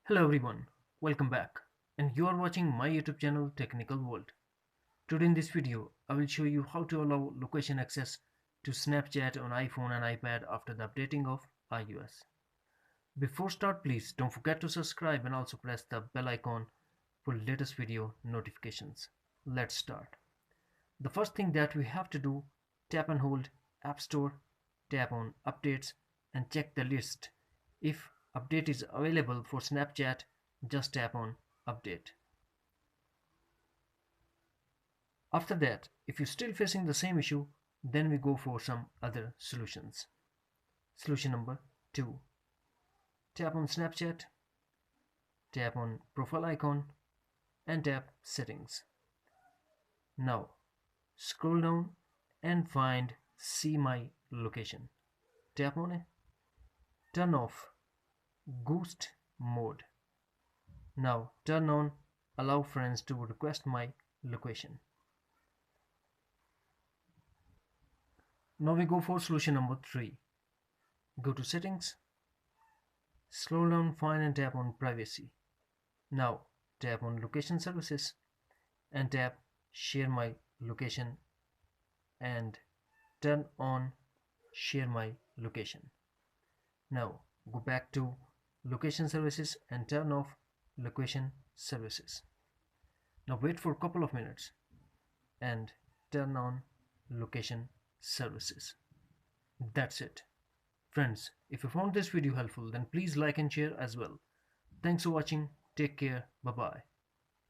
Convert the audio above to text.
Hello everyone, welcome back, and you are watching my YouTube channel Technical World. Today in this video, I will show you how to allow location access to Snapchat on iPhone and iPad after the updating of iOS. Before start, please don't forget to subscribe and also press the bell icon for latest video notifications. Let's start. The first thing that we have to do, tap and hold App Store, tap on Updates and check the list. If update is available for Snapchat, just tap on Update. After that, if you're still facing the same issue, then we go for some other solutions. Solution number 2. Tap on Snapchat, tap on Profile icon and tap Settings. Now, scroll down and find See My Location. Tap on it. Turn off Ghost Mode. Now turn on Allow Friends to Request My Location. Now we go for solution number 3. Go to Settings, scroll down, find and tap on Privacy. Now tap on Location Services and tap Share My Location and turn on Share My Location. Now go back to Location Services and turn off Location Services. Now wait for a couple of minutes and turn on Location Services. That's it. Friends, if you found this video helpful, then please like and share as well. Thanks for watching. Take care. Bye bye.